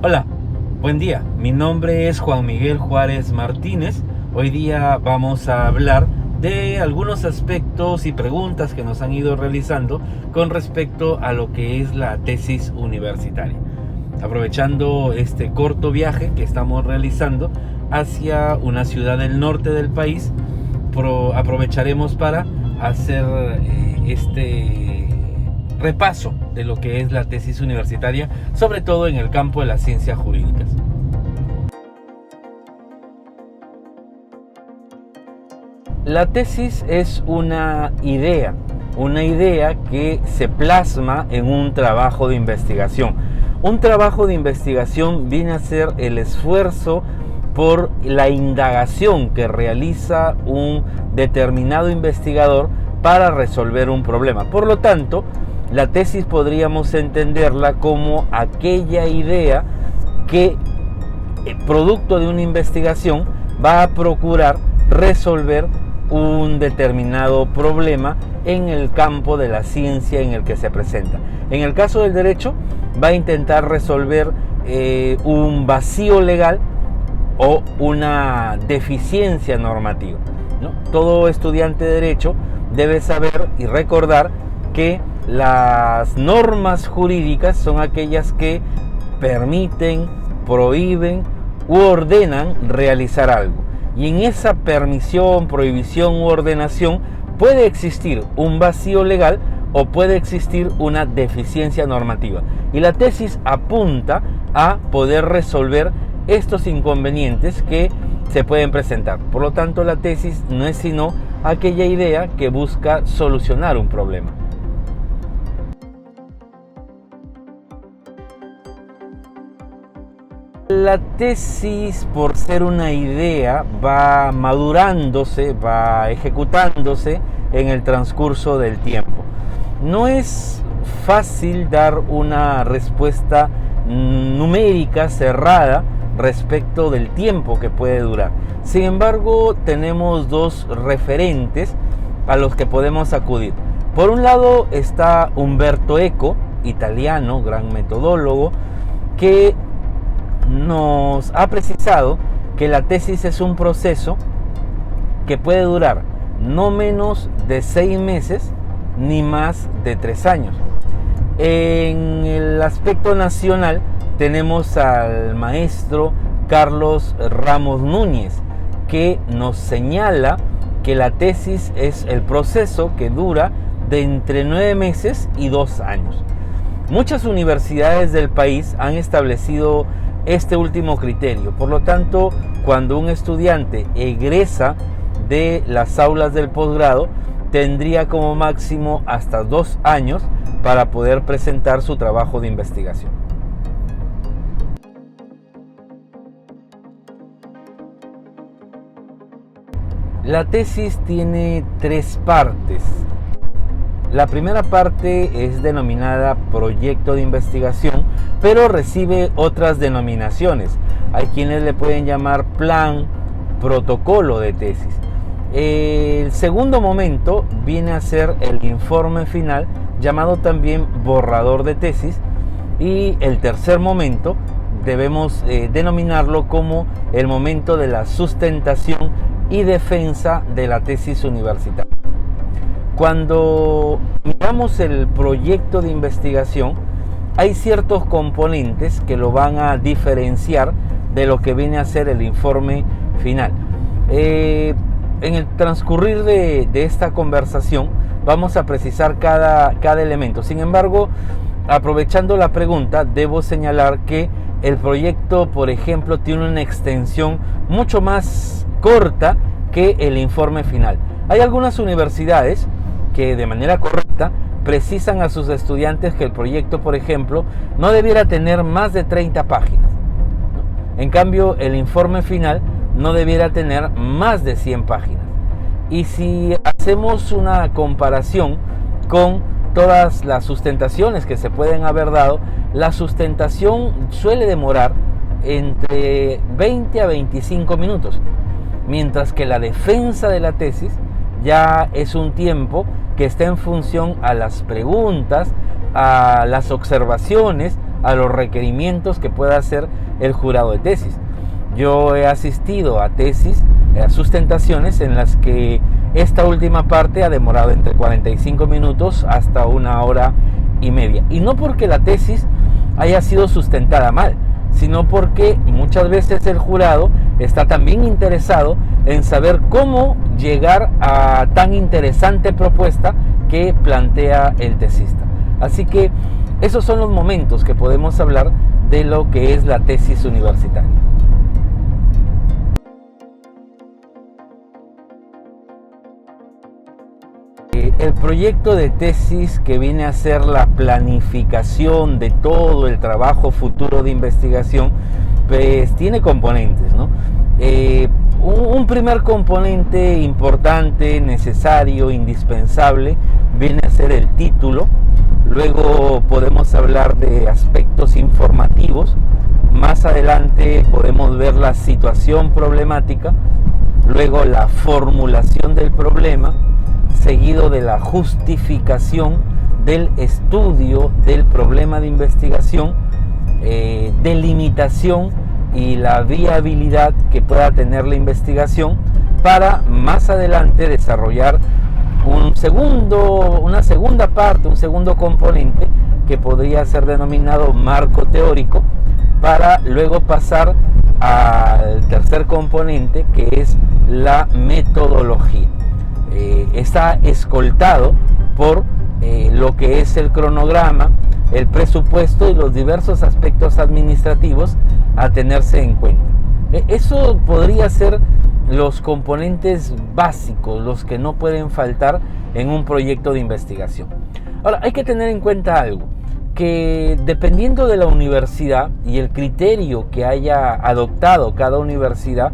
Hola, buen día. Mi nombre es Juan Miguel Juárez Martínez. Hoy día vamos a hablar de algunos aspectos y preguntas que nos han ido realizando con respecto a lo que es la tesis universitaria. Aprovechando este corto viaje que estamos realizando hacia una ciudad del norte del país, aprovecharemos para hacer este repaso de lo que es la tesis universitaria, sobre todo en el campo de las ciencias jurídicas. La tesis es una idea que se plasma en un trabajo de investigación. Un trabajo de investigación viene a ser el esfuerzo por la indagación que realiza un determinado investigador para resolver un problema. Por lo tanto, la tesis podríamos entenderla como aquella idea que, producto de una investigación, va a procurar resolver un determinado problema en el campo de la ciencia en el que se presenta. En el caso del derecho, va a intentar resolver un vacío legal o una deficiencia normativa, ¿no? Todo estudiante de derecho debe saber y recordar que las normas jurídicas son aquellas que permiten, prohíben u ordenan realizar algo. Y en esa permisión, prohibición u ordenación puede existir un vacío legal o puede existir una deficiencia normativa. Y la tesis apunta a poder resolver estos inconvenientes que se pueden presentar. Por lo tanto, la tesis no es sino aquella idea que busca solucionar un problema. La tesis, por ser una idea, va madurándose, va ejecutándose en el transcurso del tiempo. No es fácil dar una respuesta numérica cerrada respecto del tiempo que puede durar. Sin embargo, tenemos dos referentes a los que podemos acudir. Por un lado está Umberto Eco, italiano, gran metodólogo, que nos ha precisado que la tesis es un proceso que puede durar no menos de 6 meses ni más de 3 años. En el aspecto nacional tenemos al maestro Carlos Ramos Núñez, que nos señala que la tesis es el proceso que dura de entre 9 meses y 2 años. Muchas universidades del país han establecido este último criterio. Por lo tanto, cuando un estudiante egresa de las aulas del posgrado, tendría como máximo hasta 2 años para poder presentar su trabajo de investigación. La tesis tiene 3 partes. La primera parte es denominada proyecto de investigación, pero recibe otras denominaciones. Hay quienes le pueden llamar plan, protocolo de tesis. El segundo momento viene a ser el informe final, llamado también borrador de tesis. Y el tercer momento debemos denominarlo como el momento de la sustentación y defensa de la tesis universitaria. Cuando miramos el proyecto de investigación, hay ciertos componentes que lo van a diferenciar de lo que viene a ser el informe final. En el transcurrir de esta conversación vamos a precisar cada elemento. Sin embargo, aprovechando la pregunta, debo señalar que el proyecto, por ejemplo, tiene una extensión mucho más corta que el informe final. Hay algunas universidades que de manera correcta precisan a sus estudiantes que el proyecto, por ejemplo, no debiera tener más de 30 páginas. En cambio, el informe final no debiera tener más de 100 páginas. Y si hacemos una comparación con todas las sustentaciones que se pueden haber dado, la sustentación suele demorar entre 20 a 25 minutos, mientras que la defensa de la tesis ya es un tiempo que está en función a las preguntas, a las observaciones a los requerimientos que pueda hacer el jurado de tesis. Yo he asistido a tesis, a sustentaciones en las que esta última parte ha demorado entre 45 minutos hasta 1 hora y media. Y no porque la tesis haya sido sustentada mal, sino porque muchas veces el jurado está también interesado en saber cómo llegar a tan interesante propuesta que plantea el tesista. Así que esos son los momentos que podemos hablar de lo que es la tesis universitaria. El proyecto de tesis, que viene a ser la planificación de todo el trabajo futuro de investigación, pues tiene componentes, ¿no? Un primer componente importante, necesario, indispensable, viene a ser el título. Luego podemos hablar de aspectos informativos. Más adelante podemos ver la situación problemática. Luego la formulación del problema, seguido de la justificación del estudio del problema de investigación, delimitación y la viabilidad que pueda tener la investigación, para más adelante desarrollar una segunda parte, un segundo componente que podría ser denominado marco teórico, para luego pasar al tercer componente, que es la metodología. Está escoltado por lo que es el cronograma, el presupuesto y los diversos aspectos administrativos a tenerse en cuenta. Eso podría ser los componentes básicos, los que no pueden faltar en un proyecto de investigación. Ahora, hay que tener en cuenta algo, que dependiendo de la universidad y el criterio que haya adoptado cada universidad,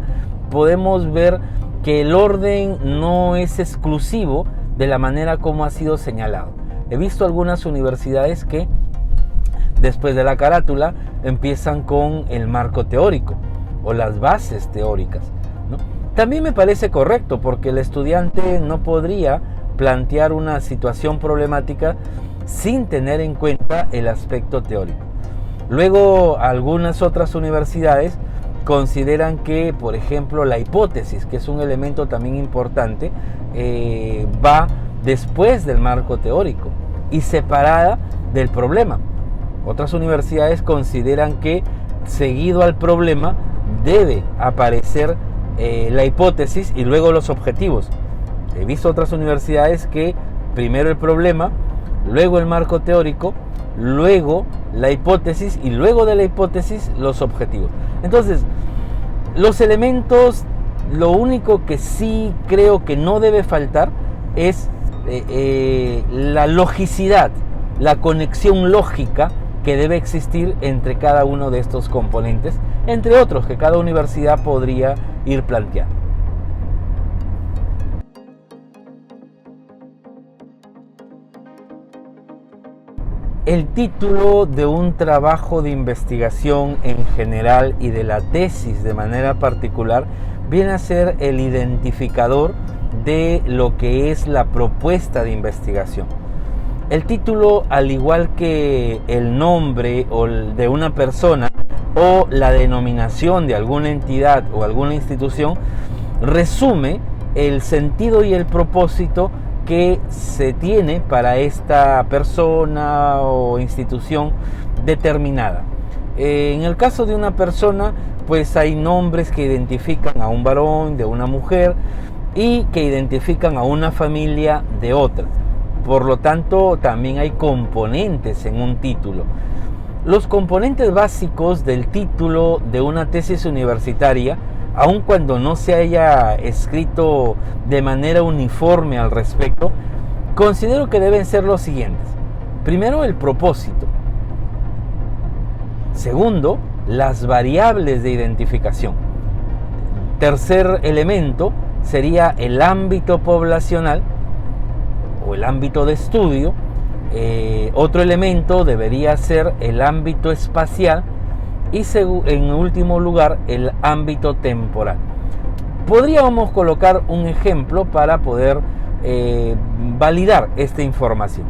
podemos ver que el orden no es exclusivo de la manera como ha sido señalado. He visto algunas universidades que después de la carátula empiezan con el marco teórico o las bases teóricas, ¿no? También me parece correcto, porque el estudiante no podría plantear una situación problemática sin tener en cuenta el aspecto teórico. Luego, algunas otras universidades consideran que, por ejemplo, la hipótesis, que es un elemento también importante, va después del marco teórico y separada del problema. Otras universidades consideran que, seguido al problema, debe aparecer la hipótesis y luego los objetivos. He visto otras universidades que primero el problema, luego el marco teórico, luego la hipótesis y luego de la hipótesis los objetivos. Entonces, los elementos, lo único que sí creo que no debe faltar es la logicidad, la conexión lógica que debe existir entre cada uno de estos componentes, entre otros que cada universidad podría ir planteando. El título de un trabajo de investigación en general y de la tesis de manera particular viene a ser el identificador de lo que es la propuesta de investigación. El título, al igual que el nombre de una persona o la denominación de alguna entidad o alguna institución, resume el sentido y el propósito que se tiene para esta persona o institución determinada. En el caso de una persona, pues hay nombres que identifican a un varón, de una mujer, y que identifican a una familia de otra. Por lo tanto, también hay componentes en un título. Los componentes básicos del título de una tesis universitaria, aun cuando no se haya escrito de manera uniforme al respecto, considero que deben ser los siguientes. Primero, el propósito. Segundo, las variables de identificación. Tercer elemento sería el ámbito poblacional o el ámbito de estudio. Otro elemento debería ser el ámbito espacial y, en último lugar, el ámbito temporal. Podríamos colocar un ejemplo para poder validar esta información.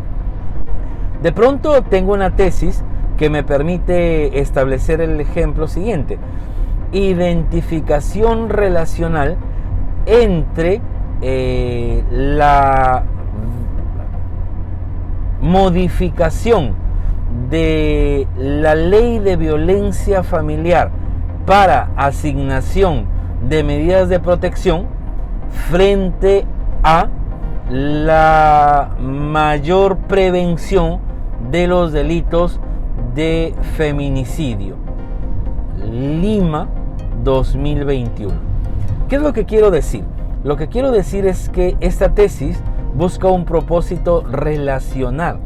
De pronto tengo una tesis que me permite establecer el ejemplo siguiente: identificación relacional entre la modificación de la ley de violencia familiar para asignación de medidas de protección frente a la mayor prevención de los delitos de feminicidio. Lima 2021. ¿Qué es lo que quiero decir? Lo que quiero decir es que esta tesis busca un propósito relacional,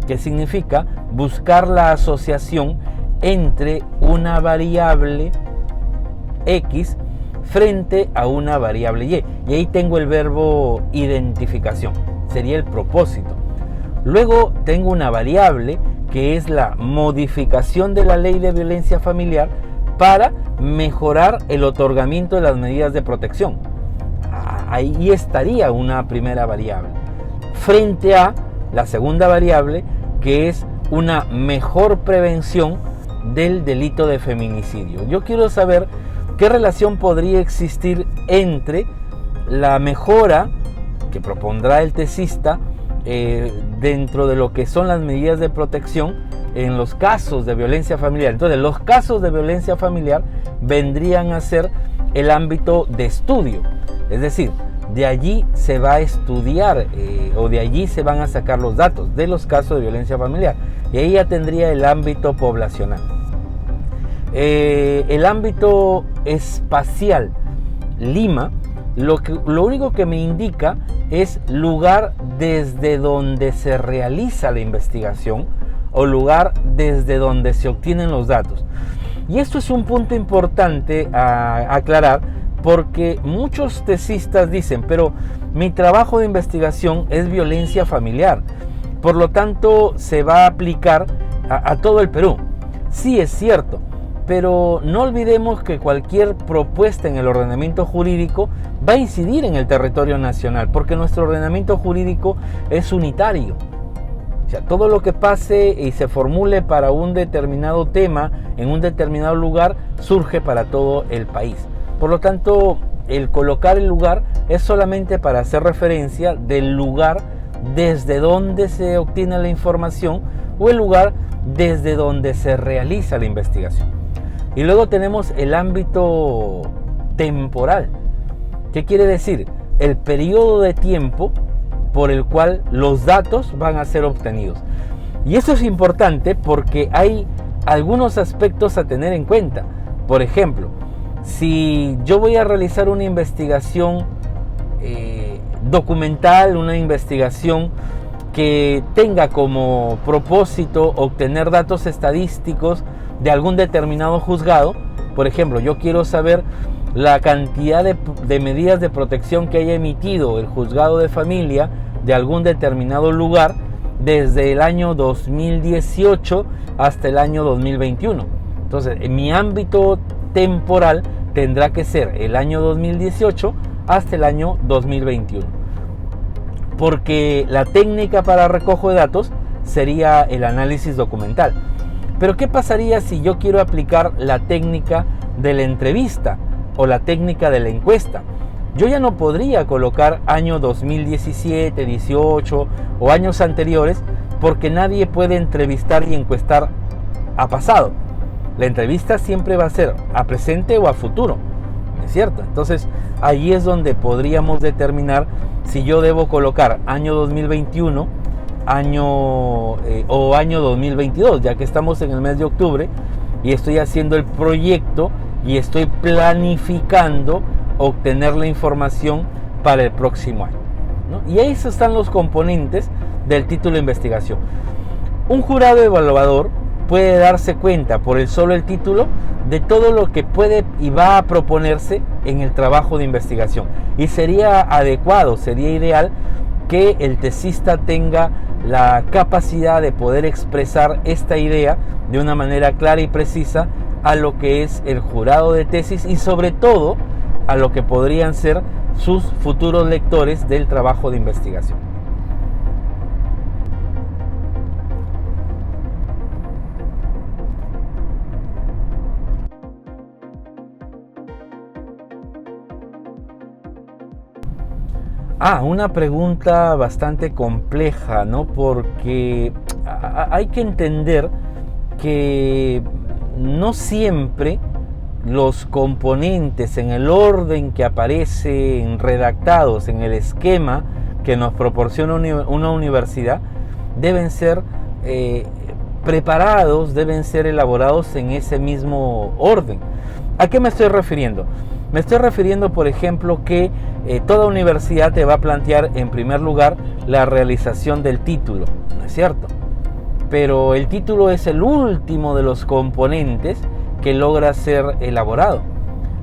que significa buscar la asociación entre una variable X frente a una variable Y. Y ahí tengo el verbo identificación, sería el propósito. Luego tengo una variable que es la modificación de la ley de violencia familiar para mejorar el otorgamiento de las medidas de protección. Ahí estaría una primera variable, frente a la segunda variable, que es una mejor prevención del delito de feminicidio. Yo quiero saber qué relación podría existir entre la mejora que propondrá el tesista dentro de lo que son las medidas de protección en los casos de violencia familiar. Entonces, los casos de violencia familiar vendrían a ser el ámbito de estudio, es decir, de allí se va a estudiar o de allí se van a sacar los datos de los casos de violencia familiar, y ahí ya tendría el ámbito poblacional. El ámbito espacial, Lima, lo único que me indica es lugar desde donde se realiza la investigación o lugar desde donde se obtienen los datos. Y esto es un punto importante a aclarar, porque muchos tesistas dicen: pero mi trabajo de investigación es violencia familiar, por lo tanto se va a aplicar a todo el Perú. Sí, es cierto, pero no olvidemos que cualquier propuesta en el ordenamiento jurídico va a incidir en el territorio nacional, porque nuestro ordenamiento jurídico es unitario. O sea, todo lo que pase y se formule para un determinado tema en un determinado lugar surge para todo el país. Por lo tanto, el colocar el lugar es solamente para hacer referencia del lugar desde donde se obtiene la información o el lugar desde donde se realiza la investigación. Y luego tenemos el ámbito temporal. ¿Qué quiere decir? El periodo de tiempo por el cual los datos van a ser obtenidos. Y eso es importante porque hay algunos aspectos a tener en cuenta. Por ejemplo, si yo voy a realizar una investigación documental, una investigación que tenga como propósito obtener datos estadísticos de algún determinado juzgado, por ejemplo, yo quiero saber la cantidad de medidas de protección que haya emitido el juzgado de familia de algún determinado lugar desde el año 2018 hasta el año 2021. Entonces, en mi ámbito temporal tendrá que ser el año 2018 hasta el año 2021. Porque la técnica para recojo de datos sería el análisis documental. Pero ¿qué pasaría si yo quiero aplicar la técnica de la entrevista o la técnica de la encuesta? Yo ya no podría colocar año 2017, 18 o años anteriores, porque nadie puede entrevistar y encuestar a pasado. La entrevista siempre va a ser a presente o a futuro, ¿es cierto? Entonces ahí es donde podríamos determinar si yo debo colocar año 2021 o año 2022, ya que estamos en el mes de octubre y estoy haciendo el proyecto y estoy planificando obtener la información para el próximo año, ¿no? Y ahí están los componentes del título de investigación. Un jurado evaluador puede darse cuenta por el solo el título de todo lo que puede y va a proponerse en el trabajo de investigación, y sería adecuado, sería ideal que el tesista tenga la capacidad de poder expresar esta idea de una manera clara y precisa a lo que es el jurado de tesis y sobre todo a lo que podrían ser sus futuros lectores del trabajo de investigación. Una pregunta bastante compleja, ¿no? Porque hay que entender que no siempre los componentes en el orden que aparecen redactados en el esquema que nos proporciona una universidad deben ser preparados, deben ser elaborados en ese mismo orden. ¿A qué me estoy refiriendo? Me estoy refiriendo, por ejemplo, que toda universidad te va a plantear en primer lugar la realización del título, ¿no es cierto? Pero el título es el último de los componentes que logra ser elaborado.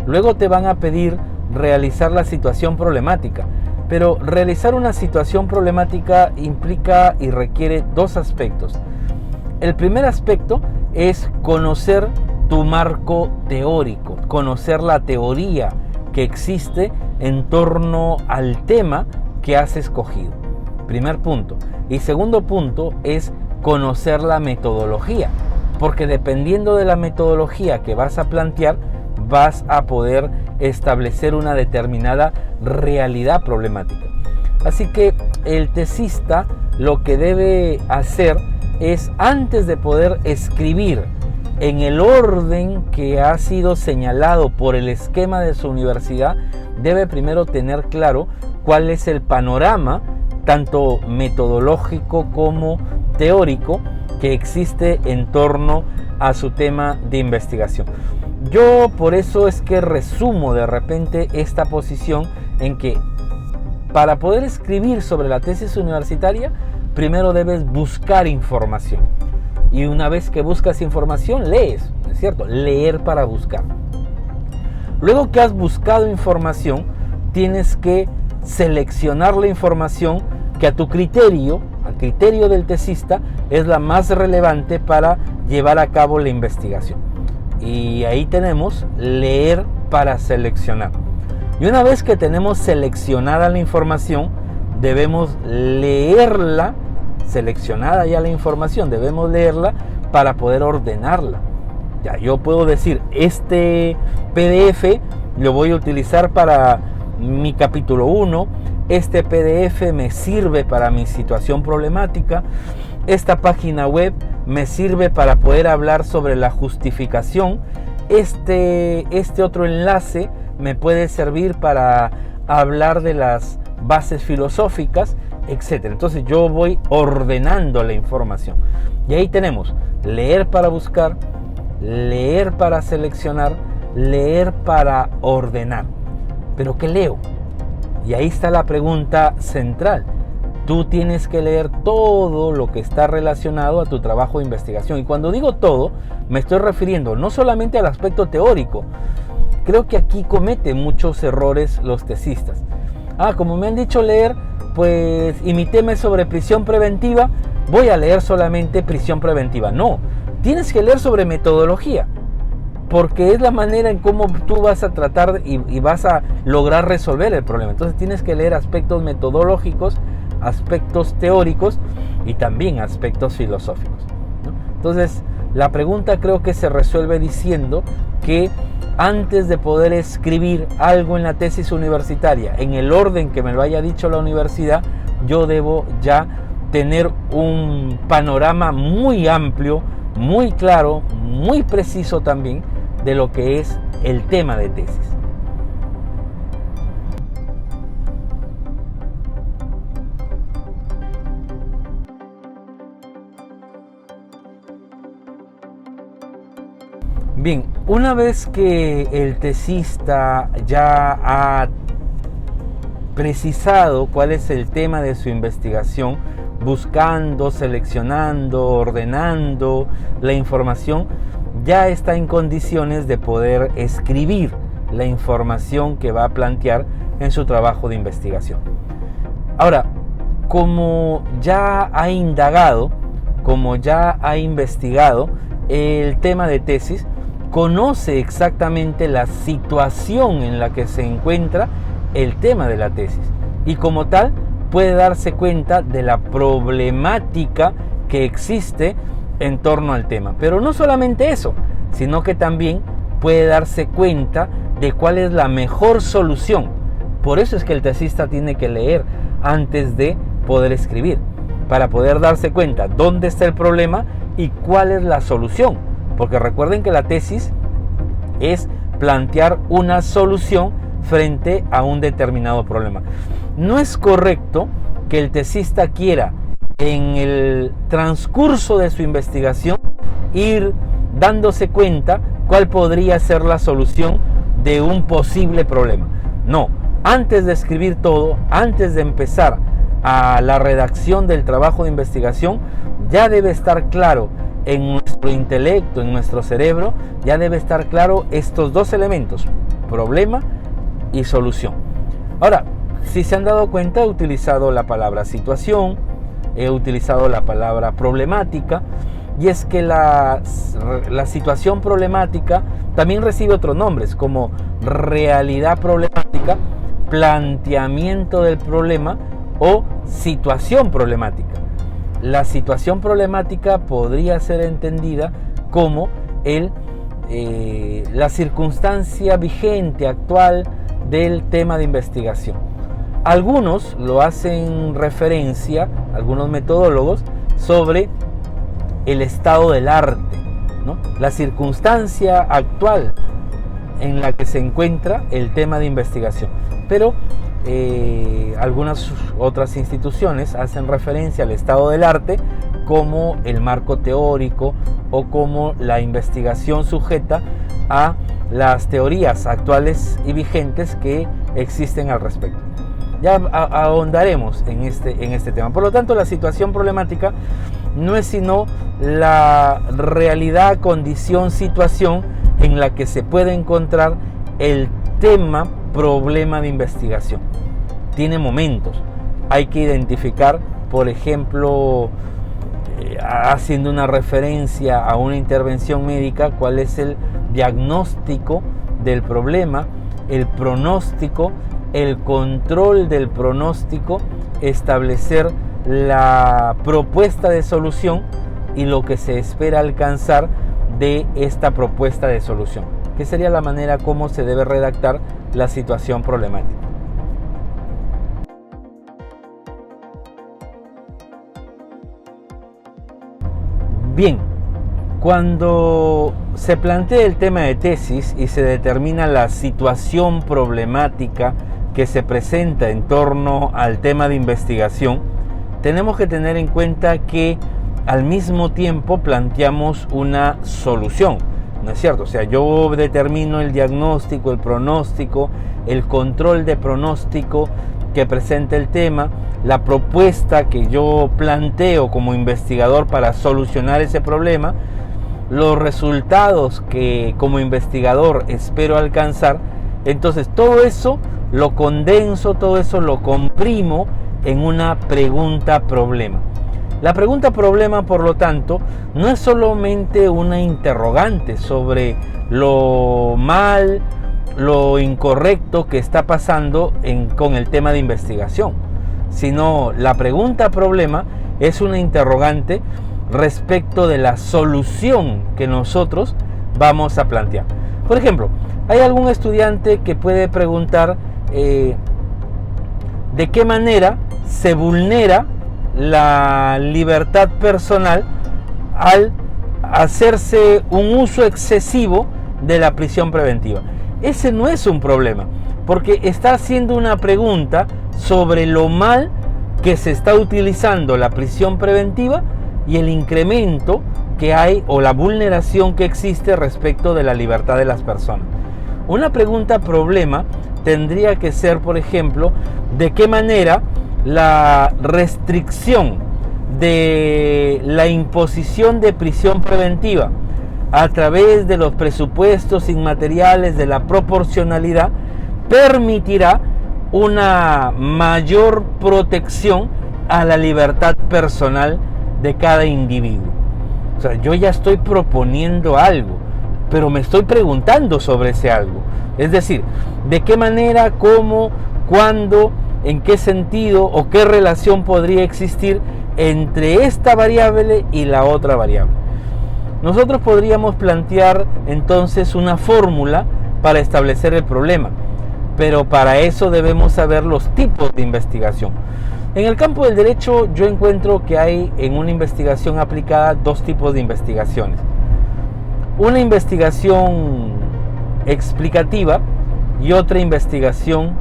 Luego te van a pedir realizar la situación problemática, pero realizar una situación problemática implica y requiere dos aspectos. El primer aspecto es conocer tu marco teórico, conocer la teoría que existe en torno al tema que has escogido. Primer punto. Y segundo punto es conocer la metodología, porque dependiendo de la metodología que vas a plantear, vas a poder establecer una determinada realidad problemática. Así que el tesista lo que debe hacer es, antes de poder escribir en el orden que ha sido señalado por el esquema de su universidad, debe primero tener claro cuál es el panorama, tanto metodológico como teórico, que existe en torno a su tema de investigación. Yo por eso es que resumo de repente esta posición en que para poder escribir sobre la tesis universitaria, primero debes buscar información. Y una vez que buscas información, lees, ¿no es cierto? Leer para buscar. Luego que has buscado información, tienes que seleccionar la información que a tu criterio, al criterio del tesista, es la más relevante para llevar a cabo la investigación. Y ahí tenemos leer para seleccionar. Y una vez que tenemos seleccionada la información, debemos leerla, seleccionada ya la información, debemos leerla para poder ordenarla. Ya, yo puedo decir, este PDF lo voy a utilizar para mi capítulo 1, este PDF me sirve para mi situación problemática, esta página web me sirve para poder hablar sobre la justificación, este otro enlace me puede servir para hablar de las bases filosóficas, etc. Entonces yo voy ordenando la información. Y ahí tenemos leer para buscar, leer para seleccionar, leer para ordenar. ¿Pero qué leo? Y ahí está la pregunta central. Tú tienes que leer todo lo que está relacionado a tu trabajo de investigación. Y cuando digo todo, me estoy refiriendo no solamente al aspecto teórico. Creo que aquí cometen muchos errores los tesistas. Como me han dicho leer, pues, y mi tema es sobre prisión preventiva, voy a leer solamente prisión preventiva. No, tienes que leer sobre metodología, porque es la manera en cómo tú vas a tratar y vas a lograr resolver el problema. Entonces tienes que leer aspectos metodológicos, aspectos teóricos y también aspectos filosóficos, ¿no? Entonces la pregunta creo que se resuelve diciendo que antes de poder escribir algo en la tesis universitaria en el orden que me lo haya dicho la universidad, yo debo ya tener un panorama muy amplio, muy claro, muy preciso también de lo que es el tema de tesis. Bien, una vez que el tesista ya ha precisado cuál es el tema de su investigación, buscando, seleccionando, ordenando la información, ya está en condiciones de poder escribir la información que va a plantear en su trabajo de investigación. Ahora, como ya ha indagado, como ya ha investigado el tema de tesis, conoce exactamente la situación en la que se encuentra el tema de la tesis y como tal puede darse cuenta de la problemática que existe en torno al tema. Pero no solamente eso, sino que también puede darse cuenta de cuál es la mejor solución Por eso es que el tesista tiene que leer antes de poder escribir, para poder darse cuenta dónde está el problema y cuál es la solución. Porque recuerden que la tesis es plantear una solución frente a un determinado problema. No es correcto que el tesista quiera en el transcurso de su investigación ir dándose cuenta cuál podría ser la solución de un posible problema. No, antes de escribir todo, antes de empezar a la redacción del trabajo de investigación, ya debe estar claro en nuestro intelecto, en nuestro cerebro, ya debe estar claro estos dos elementos, problema y solución. Ahora, si se han dado cuenta, he utilizado la palabra situación, he utilizado la palabra problemática, y es que la situación problemática también recibe otros nombres, como realidad problemática, planteamiento del problema o situación problemática. La situación problemática podría ser entendida como la circunstancia vigente, actual del tema de investigación. Algunos lo hacen referencia, algunos metodólogos, sobre el estado del arte, ¿no? La circunstancia actual en la que se encuentra el tema de investigación. Pero algunas otras instituciones hacen referencia al estado del arte como el marco teórico o como la investigación sujeta a las teorías actuales y vigentes que existen al respecto. Ya ahondaremos en este tema. Por lo tanto, la situación problemática no es sino la realidad, condición, situación en la que se puede encontrar el tema, problema de investigación. Tiene momentos. Hay que identificar, por ejemplo, haciendo una referencia a una intervención médica, cuál es el diagnóstico del problema, el pronóstico, el control del pronóstico, establecer la propuesta de solución y lo que se espera alcanzar de esta propuesta de solución, que sería la manera como se debe redactar la situación problemática. Bien, cuando se plantea el tema de tesis y se determina la situación problemática que se presenta en torno al tema de investigación, tenemos que tener en cuenta que al mismo tiempo planteamos una solución, ¿no es cierto? O sea, yo determino el diagnóstico, el pronóstico, el control de pronóstico que presenta el tema, la propuesta que yo planteo como investigador para solucionar ese problema, los resultados que como investigador espero alcanzar. Entonces todo eso lo condenso, todo eso lo comprimo en una pregunta problema. La pregunta problema, por lo tanto, no es solamente una interrogante sobre lo mal, lo incorrecto que está pasando con el tema de investigación, sino la pregunta problema es una interrogante respecto de la solución que nosotros vamos a plantear. Por ejemplo, hay algún estudiante que puede preguntar de qué manera se vulnera la libertad personal al hacerse un uso excesivo de la prisión preventiva. Ese no es un problema, porque está haciendo una pregunta sobre lo mal que se está utilizando la prisión preventiva y el incremento que hay o la vulneración que existe respecto de la libertad de las personas. Una pregunta problema tendría que ser, por ejemplo, de qué manera la restricción de la imposición de prisión preventiva a través de los presupuestos inmateriales de la proporcionalidad permitirá una mayor protección a la libertad personal de cada individuo. O sea, yo ya estoy proponiendo algo, pero me estoy preguntando sobre ese algo. Es decir, de qué manera, cómo, cuándo, en qué sentido o qué relación podría existir entre esta variable y la otra variable. Nosotros podríamos plantear entonces una fórmula para establecer el problema. pero para eso debemos saber los tipos de investigación. En el campo del derecho yo encuentro que hay en una investigación aplicada dos tipos de investigaciones. Una investigación explicativa y otra investigación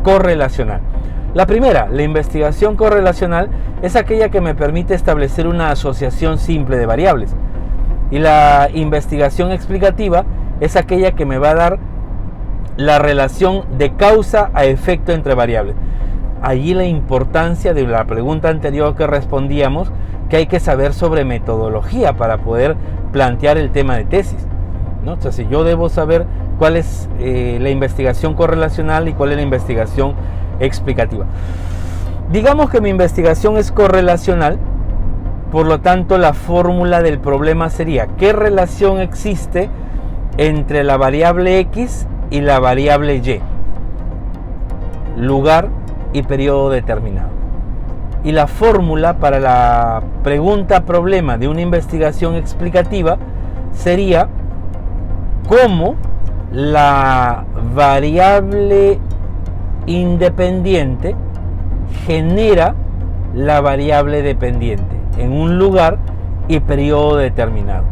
correlacional. La primera, la investigación correlacional, es aquella que me permite establecer una asociación simple de variables. Y la investigación explicativa es aquella que me va a dar la relación de causa a efecto entre variables. Allí la importancia de la pregunta anterior que respondíamos, que hay que saber sobre metodología para poder plantear el tema de tesis, ¿no? Entonces yo debo saber cuál es la investigación correlacional y cuál es la investigación explicativa. Digamos que mi investigación es correlacional, por lo tanto la fórmula del problema sería: ¿qué relación existe entre la variable X y la variable Y? Lugar y periodo determinado. Y la fórmula para la pregunta problema de una investigación explicativa sería cómo la variable independiente genera la variable dependiente en un lugar y periodo determinado.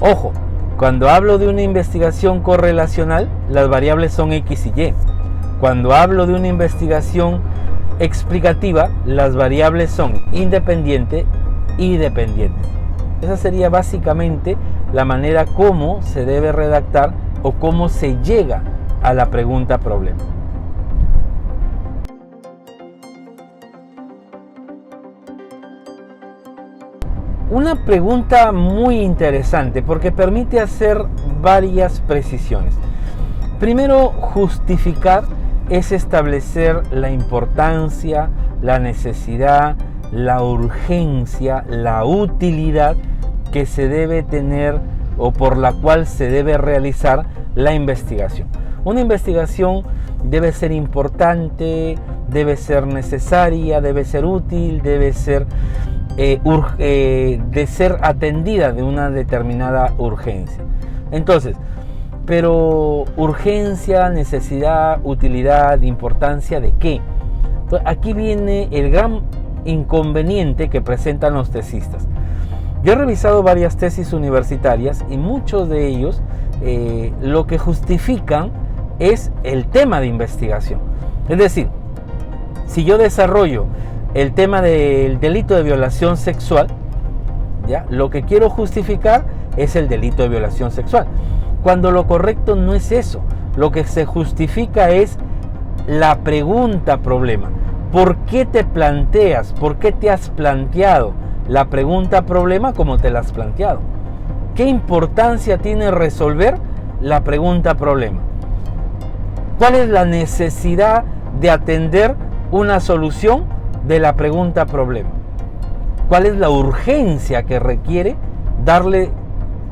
Ojo, cuando hablo de una investigación correlacional, las variables son X y Y. Cuando hablo de una investigación explicativa, las variables son independiente y dependiente. Esa sería básicamente la manera como se debe redactar o cómo se llega a la pregunta problema. Una pregunta muy interesante porque permite hacer varias precisiones. Primero, justificar es establecer la importancia, la necesidad, la urgencia, la utilidad que se debe tener o por la cual se debe realizar la investigación. Una investigación debe ser importante, debe ser necesaria, debe ser útil, debe ser de ser atendida de una determinada urgencia. Entonces, pero urgencia, necesidad, utilidad, importancia, ¿de qué? Entonces, aquí viene el gran inconveniente que presentan los tesistas. Yo he revisado varias tesis universitarias y muchos de ellos lo que justifican es el tema de investigación. Es decir, si yo desarrollo el tema del delito de violación sexual, ¿ya? Lo que quiero justificar es el delito de violación sexual, cuando lo correcto no es eso. Lo que se justifica es la pregunta problema. ¿Por qué te planteas? ¿Por qué te has planteado la pregunta problema como te la has planteado? ¿Qué importancia tiene resolver la pregunta problema? ¿Cuál es la necesidad de atender una solución de la pregunta problema? ¿Cuál es la urgencia que requiere darle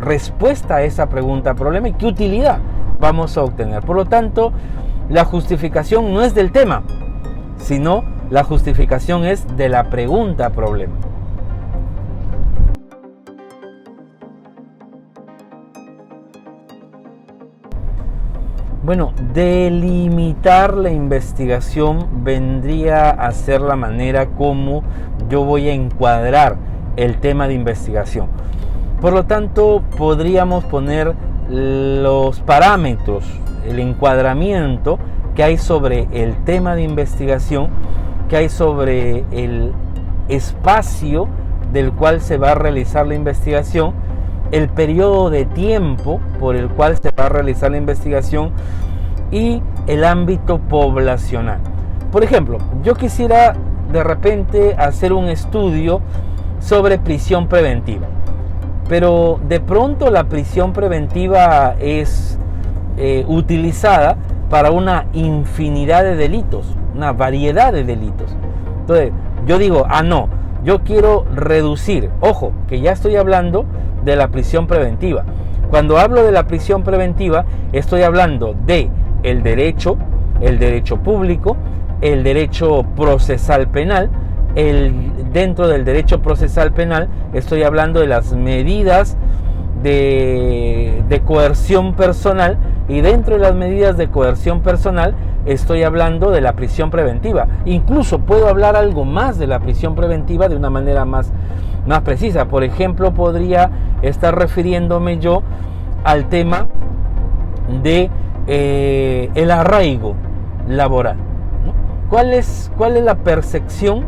respuesta a esa pregunta problema y qué utilidad vamos a obtener? Por lo tanto, la justificación no es del tema, sino la justificación es de la pregunta problema. Bueno, delimitar la investigación vendría a ser la manera como yo voy a encuadrar el tema de investigación. Por lo tanto, podríamos poner los parámetros, el encuadramiento que hay sobre el tema de investigación, que hay sobre el espacio del cual se va a realizar la investigación, el periodo de tiempo por el cual se va a realizar la investigación y el ámbito poblacional. Por ejemplo, yo quisiera de repente hacer un estudio sobre prisión preventiva, pero de pronto la prisión preventiva es utilizada para una infinidad de delitos, una variedad de delitos. Entonces yo digo, no, yo quiero reducir, ojo, que ya estoy hablando de la prisión preventiva. Cuando hablo de la prisión preventiva, estoy hablando de el derecho público, el derecho procesal penal. Dentro del derecho procesal penal estoy hablando de las medidas de coerción personal y dentro de las medidas de coerción personal estoy hablando de la prisión preventiva. Incluso puedo hablar algo más de la prisión preventiva de una manera más precisa. Por ejemplo, podría estar refiriéndome yo al tema de el arraigo laboral, ¿no? ¿Cuál es la percepción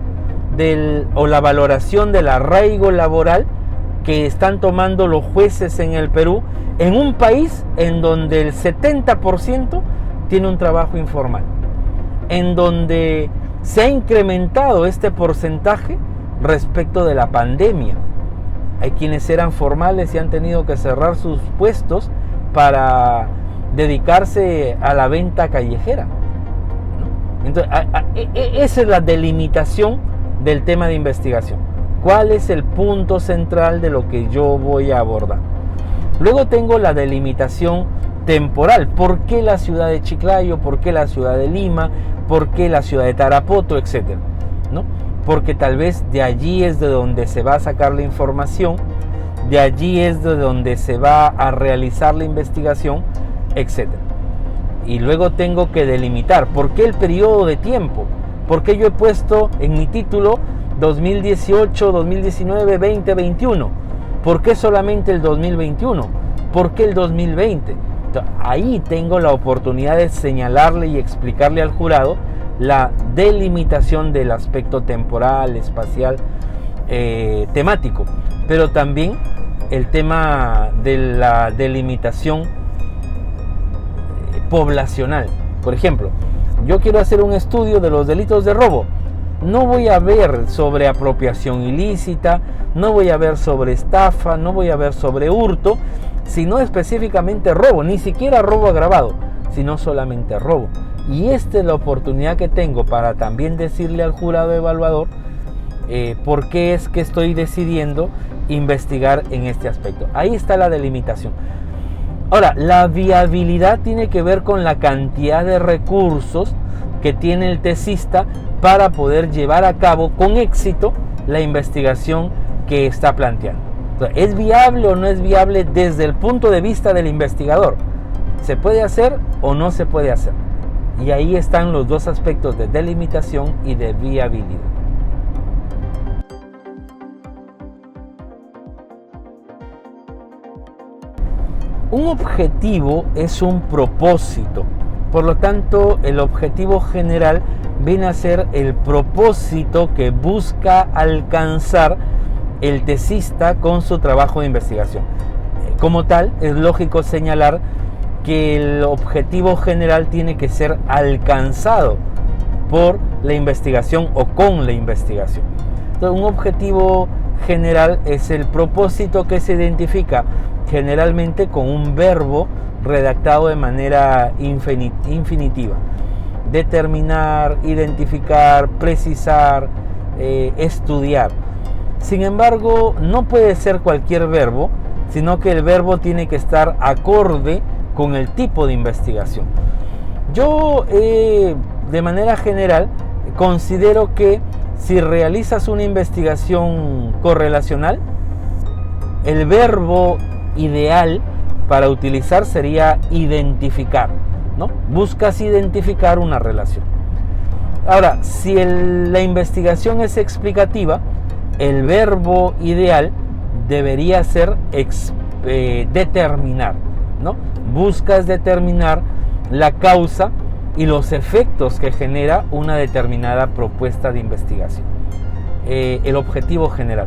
o la valoración del arraigo laboral que están tomando los jueces en el Perú, en un país en donde el 70% tiene un trabajo informal, en donde se ha incrementado este porcentaje respecto de la pandemia? Hay quienes eran formales y han tenido que cerrar sus puestos para dedicarse a la venta callejera, ¿no? Entonces, esa es la delimitación del tema de investigación. ¿Cuál es el punto central de lo que yo voy a abordar? Luego tengo la delimitación temporal. ¿Por qué la ciudad de Chiclayo? ¿Por qué la ciudad de Lima? ¿Por qué la ciudad de Tarapoto? Etcétera, ¿no? Porque tal vez de allí es de donde se va a sacar la información, de allí es de donde se va a realizar la investigación, etcétera. Y luego tengo que delimitar. ¿Por qué el periodo de tiempo? ¿Por qué yo he puesto en mi título 2018, 2019, 2021? ¿Por qué solamente el 2021? ¿Por qué el 2020? Entonces, ahí tengo la oportunidad de señalarle y explicarle al jurado la delimitación del aspecto temporal, espacial, temático, pero también el tema de la delimitación poblacional. Por ejemplo, yo quiero hacer un estudio de los delitos de robo. No voy a ver sobre apropiación ilícita, no voy a ver sobre estafa, no voy a ver sobre hurto, sino específicamente robo, ni siquiera robo agravado, sino solamente robo. Y esta es la oportunidad que tengo para también decirle al jurado evaluador por qué es que estoy decidiendo investigar en este aspecto. Ahí está la delimitación. Ahora, la viabilidad tiene que ver con la cantidad de recursos que tiene el tesista para poder llevar a cabo con éxito la investigación que está planteando. Entonces, ¿es viable o no es viable desde el punto de vista del investigador? ¿Se puede hacer o no se puede hacer? Y ahí están los dos aspectos de delimitación y de viabilidad. Un objetivo es un propósito. Por lo tanto, el objetivo general viene a ser el propósito que busca alcanzar el tesista con su trabajo de investigación. Como tal, es lógico señalar que el objetivo general tiene que ser alcanzado por la investigación o con la investigación. Entonces, un objetivo general es el propósito que se identifica generalmente con un verbo redactado de manera infinitiva. Determinar, identificar, precisar, estudiar. Sin embargo, no puede ser cualquier verbo, sino que el verbo tiene que estar acorde con el tipo de investigación. Yo, de manera general, considero que si realizas una investigación correlacional, el verbo ideal para utilizar sería identificar, ¿no? Buscas identificar una relación. Ahora, si la investigación es explicativa, el verbo ideal debería ser determinar, ¿no? Buscas determinar la causa y los efectos que genera una determinada propuesta de investigación. El objetivo general.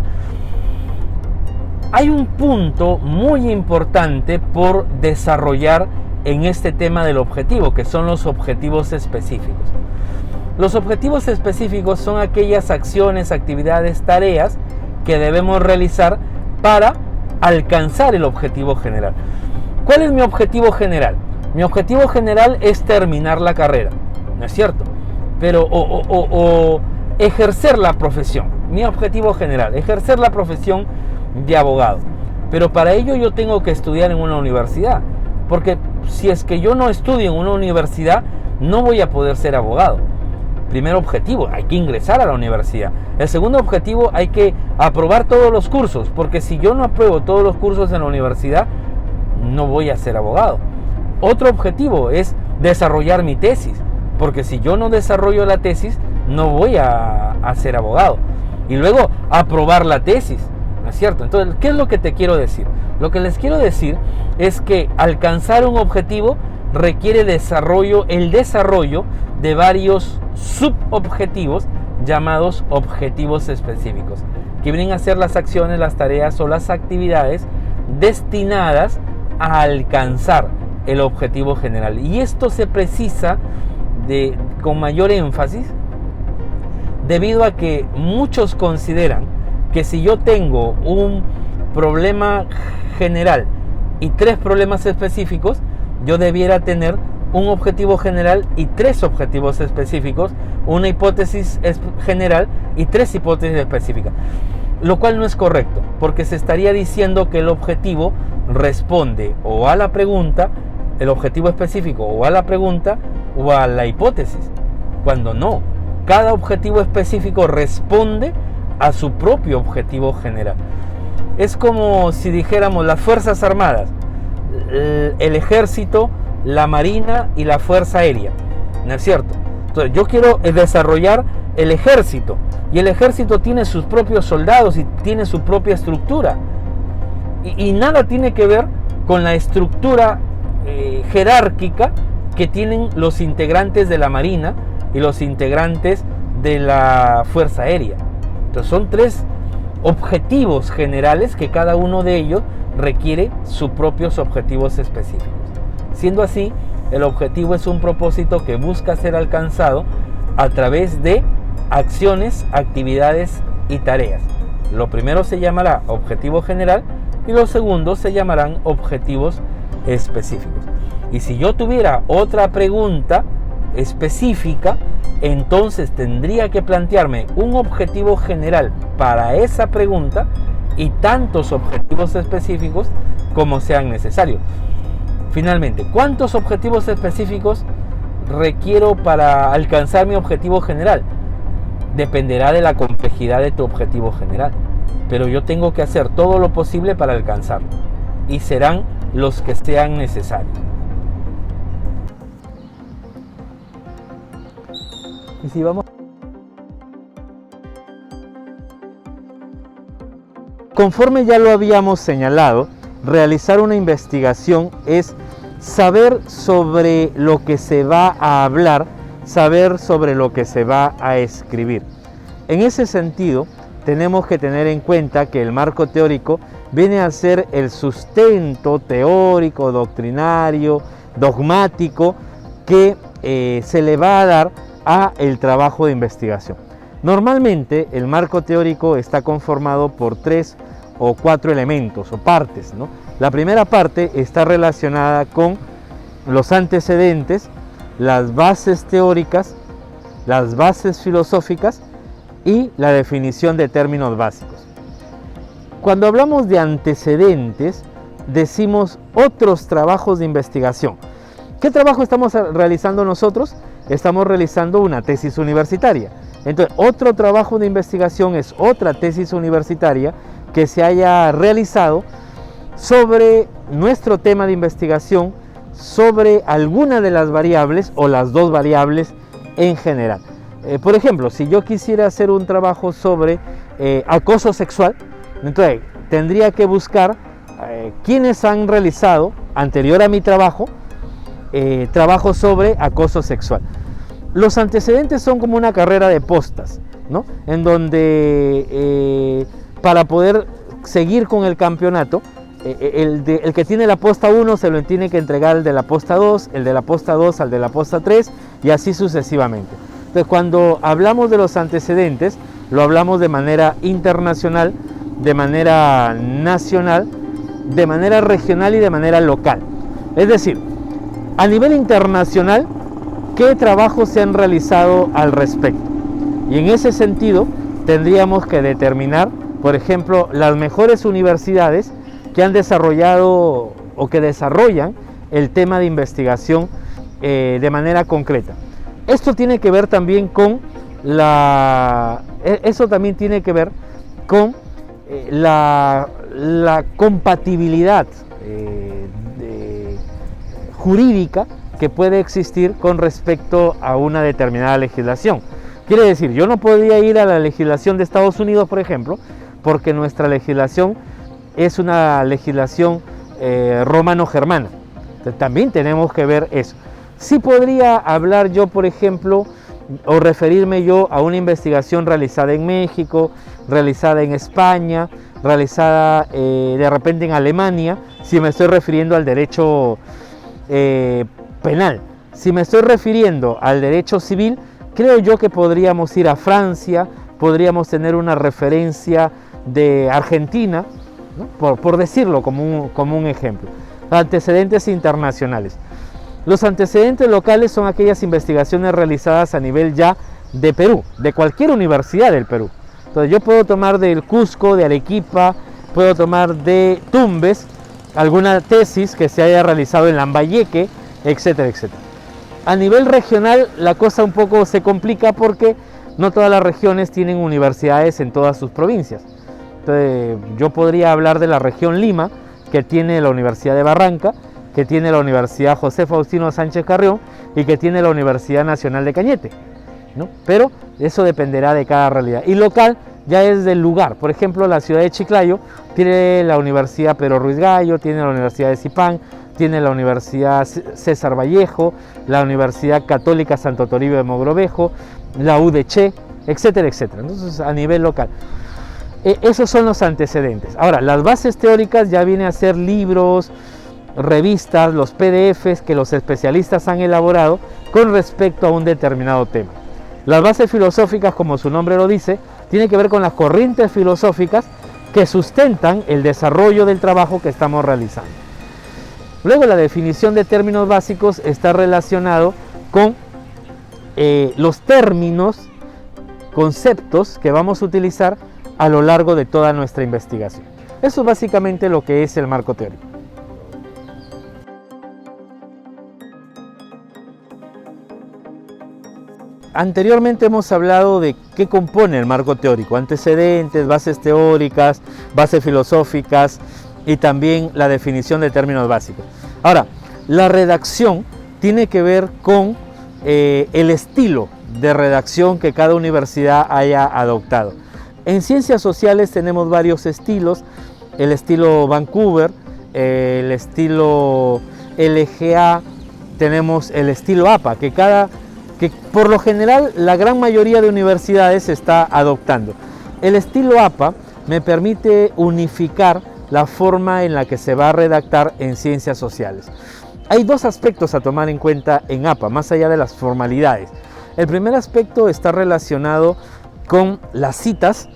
Hay un punto muy importante por desarrollar en este tema del objetivo, que son los objetivos específicos. Los objetivos específicos son aquellas acciones, actividades, tareas que debemos realizar para alcanzar el objetivo general. ¿Cuál es mi objetivo general? Mi objetivo general es terminar la carrera, ¿no es cierto? Pero o ejercer la profesión. Mi objetivo general, ejercer la profesión de abogado. Pero para ello yo tengo que estudiar en una universidad, porque si es que yo no estudio en una universidad, no voy a poder ser abogado. Primer objetivo, hay que ingresar a la universidad. El segundo objetivo, hay que aprobar todos los cursos, porque si yo no apruebo todos los cursos en la universidad, no voy a ser abogado. Otro objetivo es desarrollar mi tesis, porque si yo no desarrollo la tesis, no voy a ser abogado. Y luego aprobar la tesis, ¿no es cierto? Entonces, ¿qué es lo que te quiero decir? Lo que les quiero decir es que alcanzar un objetivo requiere el desarrollo de varios subobjetivos llamados objetivos específicos, que vienen a ser las acciones, las tareas o las actividades destinadas a alcanzar el objetivo general. Y esto se precisa con mayor énfasis debido a que muchos consideran que si yo tengo un problema general y 3 problemas específicos, yo debiera tener un objetivo general y 3 objetivos específicos, una hipótesis general y 3 hipótesis específicas, lo cual no es correcto, porque se estaría diciendo que el objetivo responde o a la pregunta, el objetivo específico, o a la pregunta o a la hipótesis, cuando no. Cada objetivo específico responde a su propio objetivo general. Es como si dijéramos las Fuerzas Armadas, el Ejército, la Marina y la Fuerza Aérea, ¿no es cierto? Entonces yo quiero desarrollar el Ejército, y el Ejército tiene sus propios soldados y tiene su propia estructura, y nada tiene que ver con la estructura jerárquica que tienen los integrantes de la Marina y los integrantes de la Fuerza Aérea. Entonces son 3 objetivos generales que cada uno de ellos requiere sus propios objetivos específicos. Siendo así, el objetivo es un propósito que busca ser alcanzado a través de acciones, actividades y tareas. Lo primero se llamará objetivo general y los segundos se llamarán objetivos específicos. Y si yo tuviera otra pregunta específica, entonces tendría que plantearme un objetivo general para esa pregunta y tantos objetivos específicos como sean necesarios. Finalmente, ¿cuántos objetivos específicos requiero para alcanzar mi objetivo general? Dependerá de la complejidad de tu objetivo general, pero yo tengo que hacer todo lo posible para alcanzarlo, y serán los que sean necesarios. Y si vamos, conforme ya lo habíamos señalado, realizar una investigación es saber sobre lo que se va a hablar, saber sobre lo que se va a escribir. En ese sentido, tenemos que tener en cuenta que el marco teórico viene a ser el sustento teórico, doctrinario, dogmático que se le va a dar a el trabajo de investigación. Normalmente el marco teórico está conformado por 3 o 4 elementos o partes, ¿no? La primera parte está relacionada con los antecedentes, las bases teóricas, las bases filosóficas y la definición de términos básicos. Cuando hablamos de antecedentes, decimos otros trabajos de investigación. ¿Qué trabajo estamos realizando nosotros? Estamos realizando una tesis universitaria. Entonces, otro trabajo de investigación es otra tesis universitaria que se haya realizado sobre nuestro tema de investigación, sobre alguna de las variables o las 2 variables en general. Por ejemplo, si yo quisiera hacer un trabajo sobre acoso sexual, entonces tendría que buscar quienes han realizado, anterior a mi trabajo, trabajo sobre acoso sexual. Los antecedentes son como una carrera de postas, ¿no? En donde para poder seguir con el campeonato, el que tiene la posta 1 se lo tiene que entregar el de la posta 2, el de la posta 2 al de la posta 3 y así sucesivamente. Entonces, cuando hablamos de los antecedentes, lo hablamos de manera internacional, de manera nacional, de manera regional y de manera local. Es decir, a nivel internacional, ¿qué trabajos se han realizado al respecto? Y en ese sentido, tendríamos que determinar, por ejemplo, las mejores universidades que han desarrollado o que desarrollan el tema de investigación de manera concreta. Esto tiene que ver también con la compatibilidad jurídica que puede existir con respecto a una determinada legislación. Quiere decir, yo no podría ir a la legislación de Estados Unidos, por ejemplo, porque nuestra legislación es una legislación romano-germana. Entonces, también tenemos que ver eso. Sí podría hablar yo, por ejemplo, o referirme yo a una investigación realizada en México, realizada en España, realizada de repente en Alemania, si me estoy refiriendo al derecho penal. Si me estoy refiriendo al derecho civil, creo yo que podríamos ir a Francia, podríamos tener una referencia de Argentina, ¿no? por decirlo como un ejemplo. Antecedentes internacionales. Los antecedentes locales son aquellas investigaciones realizadas a nivel ya de Perú, de cualquier universidad del Perú. Entonces yo puedo tomar del Cusco, de Arequipa, puedo tomar de Tumbes, alguna tesis que se haya realizado en Lambayeque, etcétera, etcétera. A nivel regional la cosa un poco se complica porque no todas las regiones tienen universidades en todas sus provincias. Entonces, yo podría hablar de la región Lima, que tiene la Universidad de Barranca, que tiene la Universidad José Faustino Sánchez Carrión y que tiene la Universidad Nacional de Cañete, ¿no? Pero eso dependerá de cada realidad. Y local ya es del lugar. Por ejemplo, la ciudad de Chiclayo tiene la Universidad Pedro Ruiz Gallo, tiene la Universidad de Zipán, tiene la Universidad César Vallejo, la Universidad Católica Santo Toribio de Mogrovejo, la UDC, etcétera, etcétera. Entonces, a nivel local. Esos son los antecedentes. Ahora, las bases teóricas ya vienen a ser libros, revistas, los PDFs que los especialistas han elaborado con respecto a un determinado tema. Las bases filosóficas, como su nombre lo dice, tienen que ver con las corrientes filosóficas que sustentan el desarrollo del trabajo que estamos realizando. Luego, la definición de términos básicos está relacionado con los términos, conceptos que vamos a utilizar a lo largo de toda nuestra investigación. Eso es básicamente lo que es el marco teórico. Anteriormente hemos hablado de qué compone el marco teórico: antecedentes, bases teóricas, bases filosóficas y también la definición de términos básicos. Ahora, la redacción tiene que ver con el estilo de redacción que cada universidad haya adoptado. En ciencias sociales tenemos varios estilos: el estilo Vancouver, el estilo LGA, tenemos el estilo APA, que por lo general la gran mayoría de universidades está adoptando. El estilo APA me permite unificar la forma en la que se va a redactar en ciencias sociales. Hay dos aspectos a tomar en cuenta en APA, más allá de las formalidades. El primer aspecto está relacionado con las citas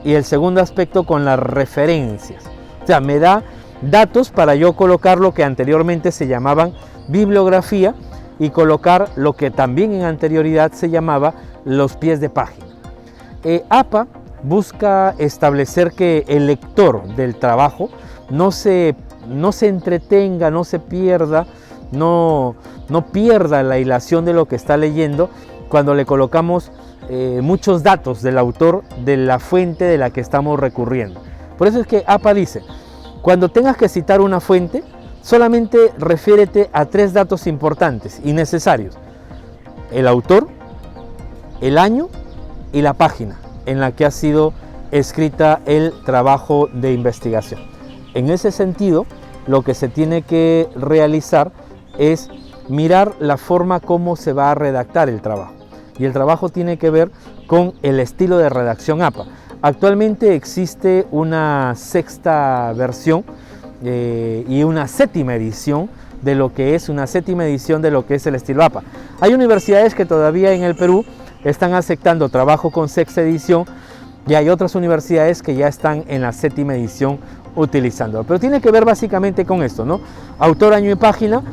y el segundo aspecto con las referencias. O sea, me da datos para yo colocar lo que anteriormente se llamaban bibliografía y colocar lo que también en anterioridad se llamaba los pies de página. APA busca establecer que el lector del trabajo no se entretenga, no se pierda, no pierda la hilación de lo que está leyendo cuando le colocamos muchos datos del autor, de la fuente de la que estamos recurriendo. Por eso es que APA dice: cuando tengas que citar una fuente, solamente refiérete a 3 datos importantes y necesarios: el autor, el año y la página en la que ha sido escrita el trabajo de investigación. En ese sentido, lo que se tiene que realizar es mirar la forma como se va a redactar el trabajo. Y el trabajo tiene que ver con el estilo de redacción APA. Actualmente existe una 6ª versión y una 7ª edición de lo que es el estilo APA. Hay universidades que todavía en el Perú están aceptando trabajo con 6ª edición y hay otras universidades que ya están en la 7ª edición utilizándolo. Pero tiene que ver básicamente con esto, ¿no? Autor, año y página,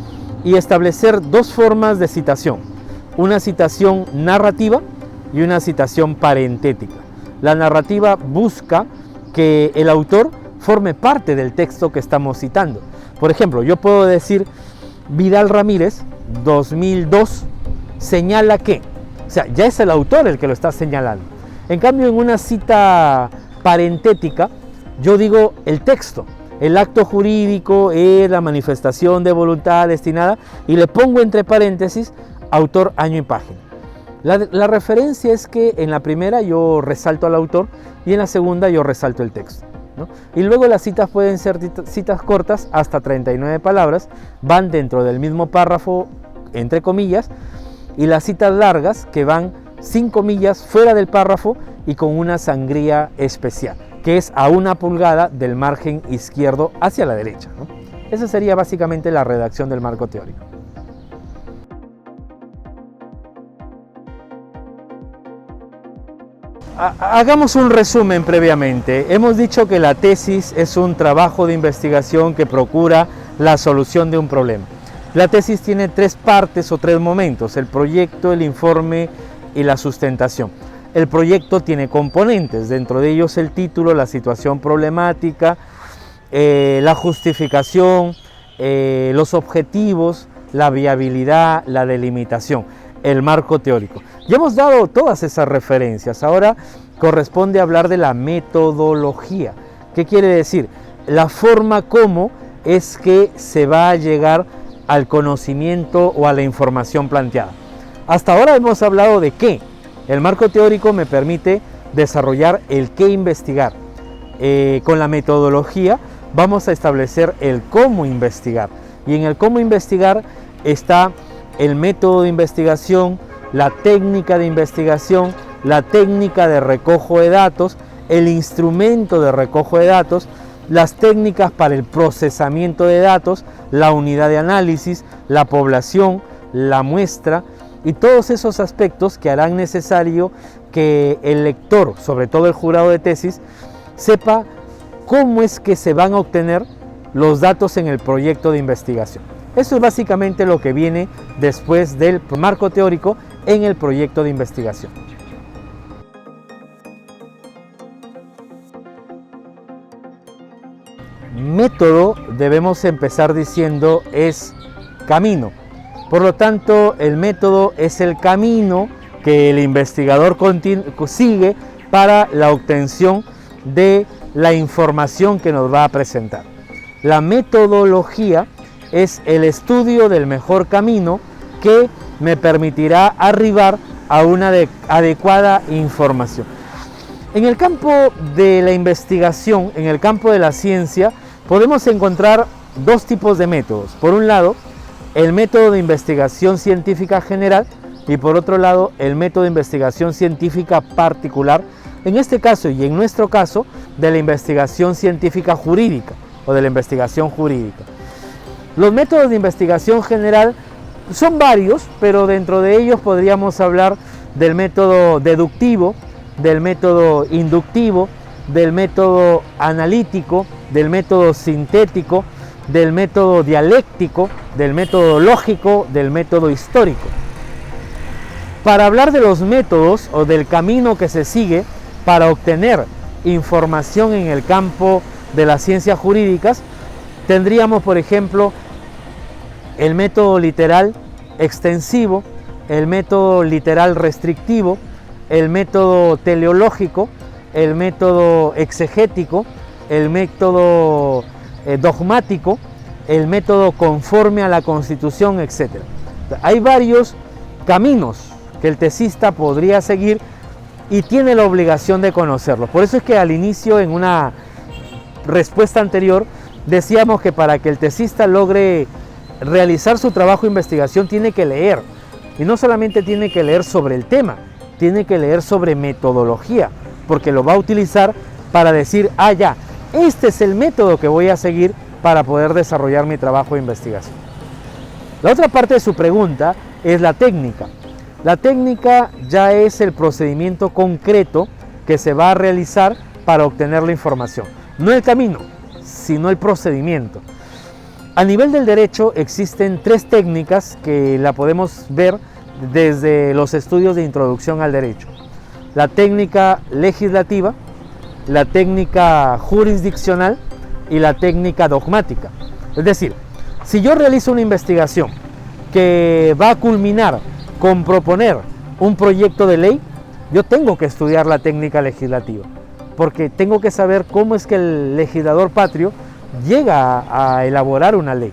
y establecer 2 formas de citación: una citación narrativa y una citación parentética. La narrativa busca que el autor forme parte del texto que estamos citando. Por ejemplo, yo puedo decir: Vidal Ramírez, 2002, señala que. O sea, ya es el autor el que lo está señalando. En cambio, en una cita parentética, yo digo el texto. el acto jurídico es la manifestación de voluntad destinada y le pongo entre paréntesis autor, año y página. La referencia es que en la primera yo resalto al autor y en la segunda yo resalto el texto, ¿no? Y luego las citas pueden ser citas cortas hasta 39 palabras, van dentro del mismo párrafo entre comillas, y las citas largas que van 5 comillas fuera del párrafo y con una sangría especial, que es a 1 pulgada del margen izquierdo hacia la derecha, ¿no? Esa sería básicamente la redacción del marco teórico. Hagamos un resumen previamente. Hemos dicho que la tesis es un trabajo de investigación que procura la solución de un problema. La tesis tiene 3 partes o 3 momentos: el proyecto, el informe y la sustentación. El proyecto tiene componentes, dentro de ellos el título, la situación problemática, la justificación, los objetivos, la viabilidad, la delimitación, el marco teórico. Ya hemos dado todas esas referencias, ahora corresponde hablar de la metodología. ¿Qué quiere decir? La forma como es que se va a llegar al conocimiento o a la información planteada. Hasta ahora hemos hablado de qué. El marco teórico me permite desarrollar el qué investigar. Con la metodología vamos a establecer el cómo investigar. Y en el cómo investigar está el método de investigación, la técnica de investigación, la técnica de recojo de datos, el instrumento de recojo de datos, las técnicas para el procesamiento de datos, la unidad de análisis, la población, la muestra y todos esos aspectos que harán necesario que el lector, sobre todo el jurado de tesis, sepa cómo es que se van a obtener los datos en el proyecto de investigación. Eso es básicamente lo que viene después del marco teórico en el proyecto de investigación. Método, debemos empezar diciendo, es camino. Por lo tanto, el método es el camino que el investigador sigue para la obtención de la información que nos va a presentar. La metodología es el estudio del mejor camino que me permitirá arribar a una adecuada información. En el campo de la investigación, en el campo de la ciencia, podemos encontrar 2 tipos de métodos. Por un lado, el método de investigación científica general y por otro lado, el método de investigación científica particular, en este caso y en nuestro caso, de la investigación científica jurídica o de la investigación jurídica. Los métodos de investigación general son varios, pero dentro de ellos podríamos hablar del método deductivo, del método inductivo, del método analítico, del método sintético, del método dialéctico, del método lógico, del método histórico. Para hablar de los métodos o del camino que se sigue para obtener información en el campo de las ciencias jurídicas, tendríamos, por ejemplo, el método literal extensivo, el método literal restrictivo, el método teleológico, el método exegético, el método dogmático, el método conforme a la Constitución, etc. Hay varios caminos que el tesista podría seguir y tiene la obligación de conocerlos. Por eso es que al inicio, en una respuesta anterior, decíamos que para que el tesista logre realizar su trabajo de investigación tiene que leer. Y no solamente tiene que leer sobre el tema, tiene que leer sobre metodología, porque lo va a utilizar para decir, ah, ya, este es el método que voy a seguir para poder desarrollar mi trabajo de investigación. La otra parte de su pregunta es la técnica. La técnica ya es el procedimiento concreto que se va a realizar para obtener la información. No el camino, sino el procedimiento. A nivel del derecho existen 3 técnicas que la podemos ver desde los estudios de introducción al derecho. La técnica legislativa, la técnica jurisdiccional y la técnica dogmática. Es decir, si yo realizo una investigación que va a culminar con proponer un proyecto de ley, yo tengo que estudiar la técnica legislativa, porque tengo que saber cómo es que el legislador patrio llega a elaborar una ley.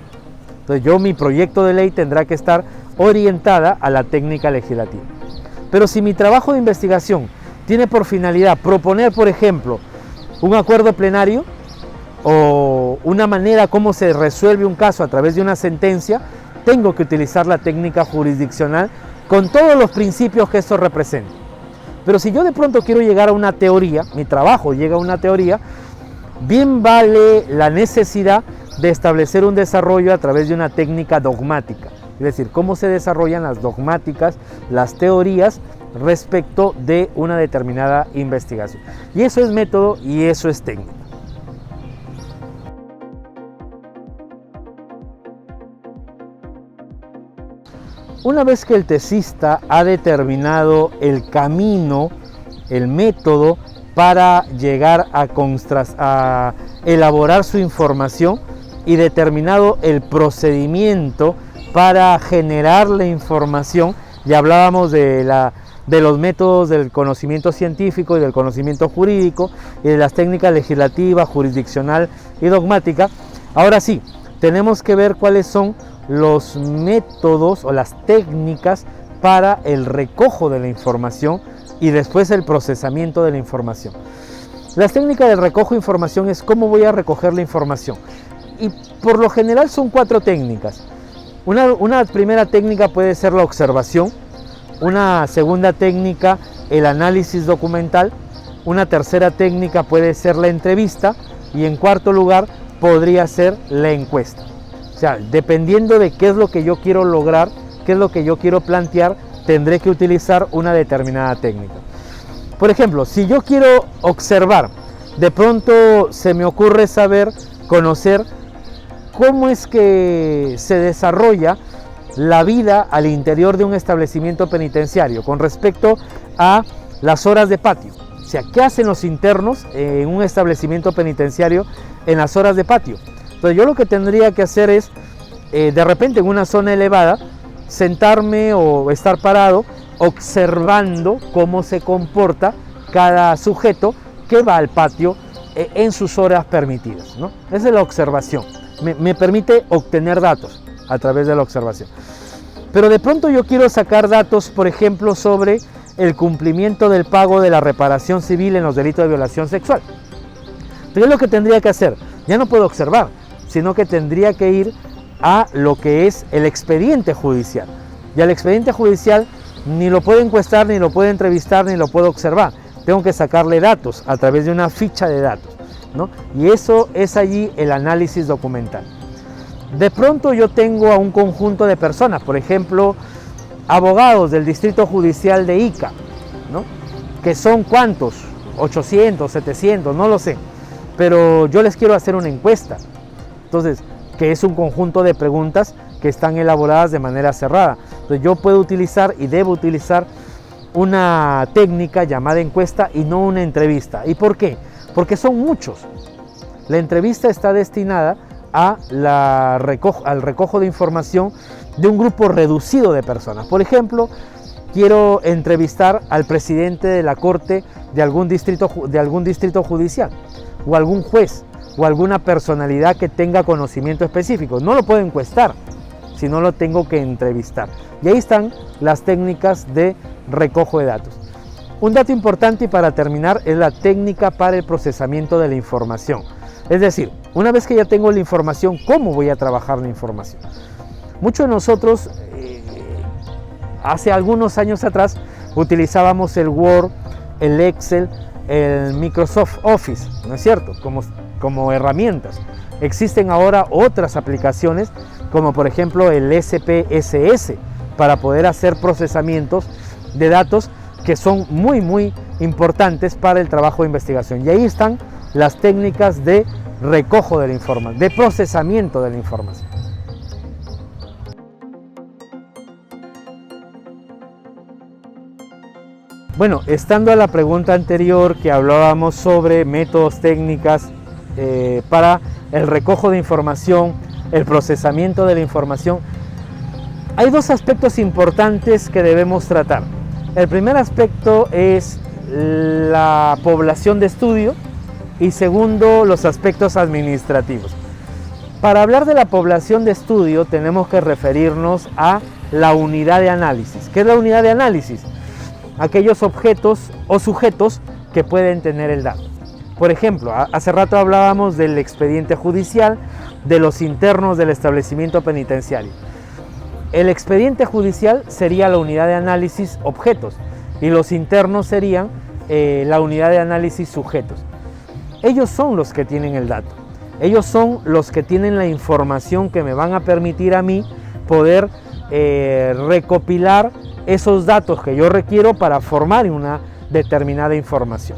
Entonces mi proyecto de ley tendrá que estar orientada a la técnica legislativa. Pero si mi trabajo de investigación tiene por finalidad proponer, por ejemplo, un acuerdo plenario o una manera como se resuelve un caso a través de una sentencia, tengo que utilizar la técnica jurisdiccional con todos los principios que esto representa. Pero si yo de pronto quiero llegar a una teoría, mi trabajo llega a una teoría, bien vale la necesidad de establecer un desarrollo a través de una técnica dogmática. Es decir, cómo se desarrollan las dogmáticas, las teorías respecto de una determinada investigación. Y eso es método y eso es técnica. Una vez que el tesista ha determinado el camino, el método para llegar a elaborar su información y determinado el procedimiento para generar la información, ya hablábamos de los métodos del conocimiento científico y del conocimiento jurídico y de las técnicas legislativa, jurisdiccional y dogmática. Ahora sí, tenemos que ver cuáles son los métodos o las técnicas para el recojo de la información y después el procesamiento de la información. Las técnicas de recojo de información es cómo voy a recoger la información. Y por lo general son 4 técnicas. Una primera técnica puede ser la observación, una segunda técnica el análisis documental, una tercera técnica puede ser la entrevista y en cuarto lugar podría ser la encuesta. O sea, dependiendo de qué es lo que yo quiero lograr, qué es lo que yo quiero plantear, tendré que utilizar una determinada técnica. Por ejemplo, si yo quiero observar, de pronto se me ocurre conocer cómo es que se desarrolla la vida al interior de un establecimiento penitenciario con respecto a las horas de patio. O sea, ¿qué hacen los internos en un establecimiento penitenciario en las horas de patio? Entonces yo lo que tendría que hacer es, de repente en una zona elevada, sentarme o estar parado observando cómo se comporta cada sujeto que va al patio en sus horas permitidas, ¿no? Esa es la observación. Me permite obtener datos a través de la observación. Pero de pronto yo quiero sacar datos, por ejemplo, sobre el cumplimiento del pago de la reparación civil en los delitos de violación sexual. Entonces lo que tendría que hacer, ya no puedo observar, sino que tendría que ir a lo que es el expediente judicial. Y al expediente judicial ni lo puedo encuestar, ni lo puedo entrevistar, ni lo puedo observar. Tengo que sacarle datos a través de una ficha de datos, ¿no? Y eso es allí el análisis documental. De pronto yo tengo a un conjunto de personas, por ejemplo, abogados del Distrito Judicial de Ica, ¿no? Que son ¿cuántos? 800, 700, no lo sé. Pero yo les quiero hacer una encuesta. Entonces, que es un conjunto de preguntas que están elaboradas de manera cerrada. Entonces yo puedo utilizar y debo utilizar una técnica llamada encuesta y no una entrevista. ¿Y por qué? Porque son muchos. La entrevista está destinada al recojo de información de un grupo reducido de personas. Por ejemplo, quiero entrevistar al presidente de la corte de algún distrito judicial, o algún juez, o alguna personalidad que tenga conocimiento específico. No lo puedo encuestar, sino lo tengo que entrevistar. Y ahí están las técnicas de recojo de datos. Un dato importante y para terminar es la técnica para el procesamiento de la información. Es decir, una vez que ya tengo la información, ¿cómo voy a trabajar la información? Muchos de nosotros, hace algunos años atrás, utilizábamos el Word, el Excel, el Microsoft Office, ¿no es cierto? Como herramientas. Existen ahora otras aplicaciones, como por ejemplo el SPSS, para poder hacer procesamientos de datos que son muy importantes para el trabajo de investigación. Y ahí están las técnicas de recojo de la información, de procesamiento de la información. Bueno, estando a la pregunta anterior que hablábamos sobre métodos, técnicas para el recojo de información, el procesamiento de la información, hay 2 aspectos importantes que debemos tratar. El primer aspecto es la población de estudio y segundo, los aspectos administrativos. Para hablar de la población de estudio tenemos que referirnos a la unidad de análisis. ¿Qué es la unidad de análisis? Aquellos objetos o sujetos que pueden tener el dato. Por ejemplo, hace rato hablábamos del expediente judicial, de los internos del establecimiento penitenciario. El expediente judicial sería la unidad de análisis objetos y los internos serían la unidad de análisis sujetos. Ellos son los que tienen el dato. Ellos son los que tienen la información que me van a permitir a mí poder recopilar esos datos que yo requiero para formar una determinada información.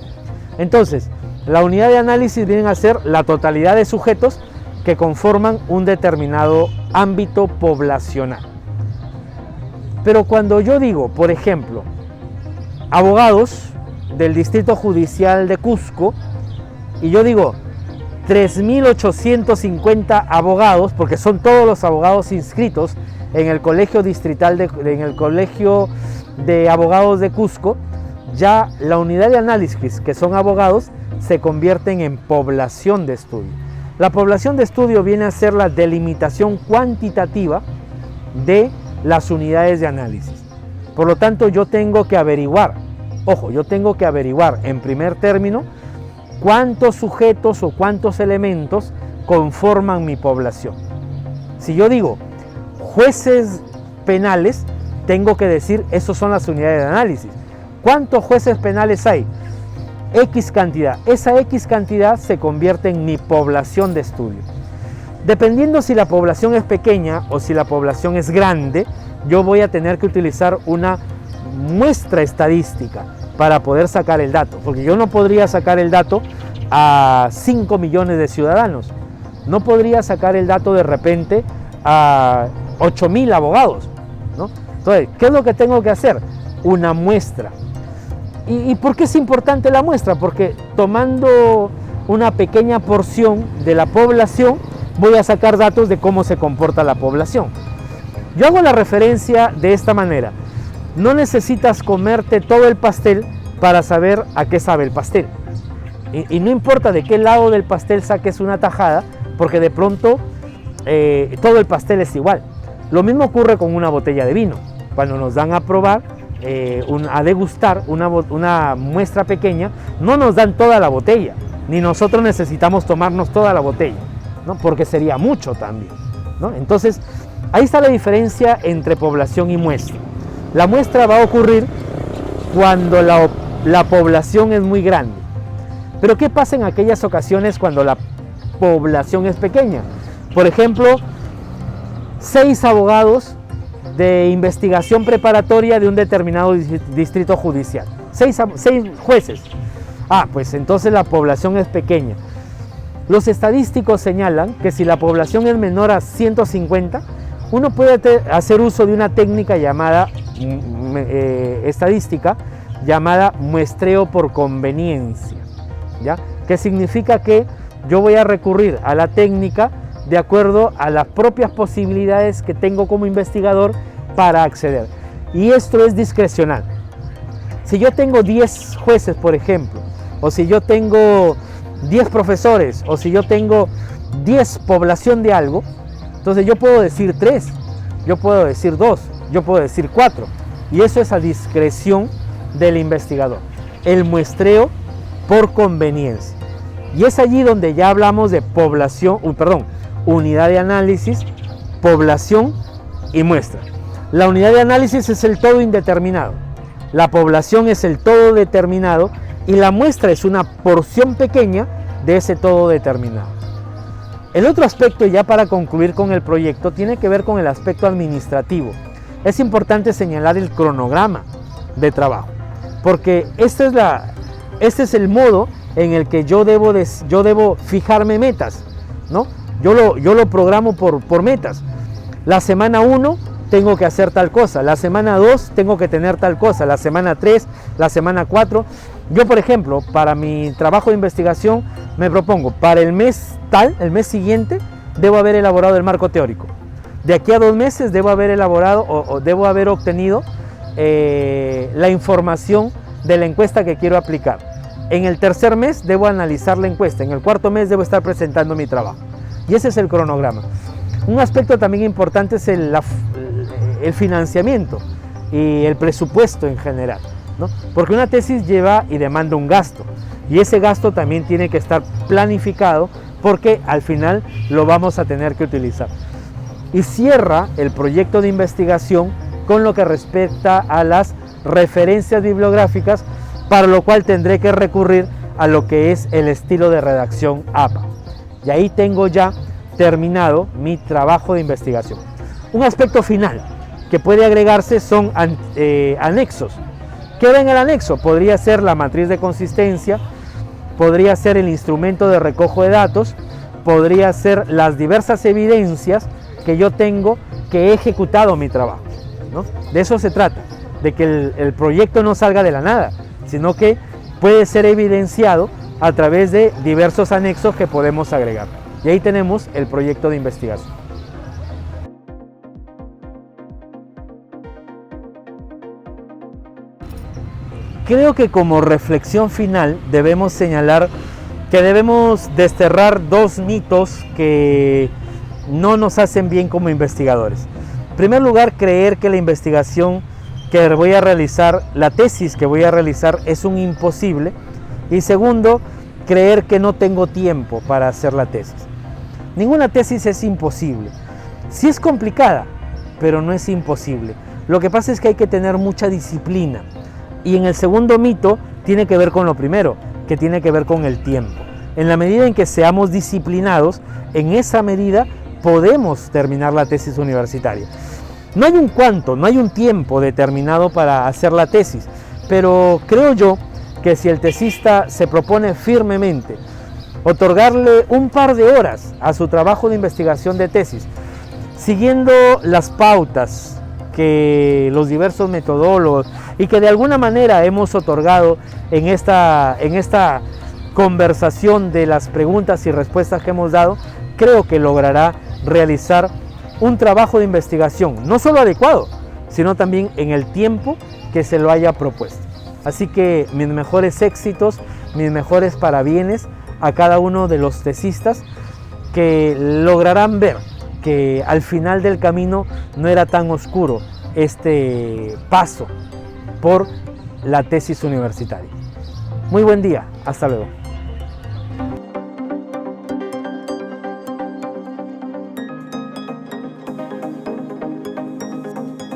Entonces, la unidad de análisis viene a ser la totalidad de sujetos que conforman un determinado ámbito poblacional. Pero cuando yo digo, por ejemplo, abogados del Distrito Judicial de Cusco, y yo digo 3.850 abogados, porque son todos los abogados inscritos en el colegio distrital, en el colegio de abogados de Cusco, ya la unidad de análisis, que son abogados, se convierten en población de estudio. La población de estudio viene a ser la delimitación cuantitativa de las unidades de análisis. Por lo tanto, yo tengo que averiguar, yo tengo que averiguar en primer término cuántos sujetos o cuántos elementos conforman mi población. Si yo digo jueces penales, tengo que decir, esos son las unidades de análisis. ¿Cuántos jueces penales hay? X cantidad. Esa X cantidad se convierte en mi población de estudio. Dependiendo si la población es pequeña o si la población es grande, yo voy a tener que utilizar una muestra estadística para poder sacar el dato, porque yo no podría sacar el dato a 5 millones de ciudadanos, no podría sacar el dato de repente a 8.000 abogados, ¿no? Entonces, ¿qué es lo que tengo que hacer? Una muestra. ¿Y por qué es importante la muestra? Porque tomando una pequeña porción de la población, voy a sacar datos de cómo se comporta la población. Yo hago la referencia de esta manera. No necesitas comerte todo el pastel para saber a qué sabe el pastel. Y no importa de qué lado del pastel saques una tajada, porque de pronto todo el pastel es igual. Lo mismo ocurre con una botella de vino. Cuando nos dan a probar, a degustar una muestra pequeña, no nos dan toda la botella, ni nosotros necesitamos tomarnos toda la botella, ¿no? Porque sería mucho también, ¿no? Entonces, ahí está la diferencia entre población y muestra. La muestra va a ocurrir cuando la población es muy grande. Pero ¿qué pasa en aquellas ocasiones cuando la población es pequeña? Por ejemplo, 6 abogados de investigación preparatoria de un determinado distrito judicial. 6 jueces. Pues entonces la población es pequeña. Los estadísticos señalan que si la población es menor a 150, uno puede hacer uso de una técnica llamada estadística, llamada muestreo por conveniencia, ¿ya? Que significa que yo voy a recurrir a la técnica de acuerdo a las propias posibilidades que tengo como investigador para acceder. Y esto es discrecional. Si yo tengo 10 jueces, por ejemplo, o si yo tengo 10 profesores, o si yo tengo 10 población de algo, entonces yo puedo decir 3, yo puedo decir 2, yo puedo decir 4. Y eso es a discreción del investigador. El muestreo por conveniencia. Y es allí donde ya hablamos de unidad de análisis, población y muestra. La unidad de análisis es el todo indeterminado, la población es el todo determinado y la muestra es una porción pequeña de ese todo determinado. El otro aspecto, ya para concluir con el proyecto, tiene que ver con el aspecto administrativo. Es importante señalar el cronograma de trabajo, porque este es el modo en el que yo debo fijarme metas, ¿no? Yo lo programo por metas. La semana 1 tengo que hacer tal cosa, la semana 2 tengo que tener tal cosa, la semana 3, la semana 4. Yo, por ejemplo, para mi trabajo de investigación me propongo, para el mes siguiente, debo haber elaborado el marco teórico. De aquí a 2 meses debo haber elaborado o debo haber obtenido la información de la encuesta que quiero aplicar. En el tercer mes debo analizar la encuesta, en el cuarto mes debo estar presentando mi trabajo. Y ese es el cronograma. Un aspecto también importante es el financiamiento y el presupuesto en general, ¿no? Porque una tesis lleva y demanda un gasto, y ese gasto también tiene que estar planificado porque al final lo vamos a tener que utilizar. Y cierra el proyecto de investigación con lo que respecta a las referencias bibliográficas, para lo cual tendré que recurrir a lo que es el estilo de redacción APA. Y ahí tengo ya terminado mi trabajo de investigación. Un aspecto final que puede agregarse son anexos. ¿Qué va en el anexo? Podría ser la matriz de consistencia, podría ser el instrumento de recojo de datos, podría ser las diversas evidencias que yo tengo que he ejecutado mi trabajo, ¿no? De eso se trata, de que el proyecto no salga de la nada, sino que puede ser evidenciado a través de diversos anexos que podemos agregar. Y ahí tenemos el proyecto de investigación. Creo que como reflexión final debemos señalar que debemos desterrar dos mitos que no nos hacen bien como investigadores. En primer lugar, creer que la investigación que voy a realizar, la tesis que voy a realizar, es un imposible. Y segundo, creer que no tengo tiempo para hacer la tesis. Ninguna tesis es imposible. Sí es complicada, pero no es imposible. Lo que pasa es que hay que tener mucha disciplina. Y en el segundo mito tiene que ver con lo primero, que tiene que ver con el tiempo. En la medida en que seamos disciplinados, en esa medida podemos terminar la tesis universitaria. No hay un cuánto, no hay un tiempo determinado para hacer la tesis, pero creo yo que si el tesista se propone firmemente otorgarle un par de horas a su trabajo de investigación de tesis, siguiendo las pautas que los diversos metodólogos y que de alguna manera hemos otorgado en esta conversación de las preguntas y respuestas que hemos dado, creo que logrará realizar un trabajo de investigación no solo adecuado, sino también en el tiempo que se lo haya propuesto. Así que mis mejores éxitos, mis mejores parabienes a cada uno de los tesistas que lograrán ver que al final del camino no era tan oscuro este paso por la tesis universitaria. Muy buen día, hasta luego.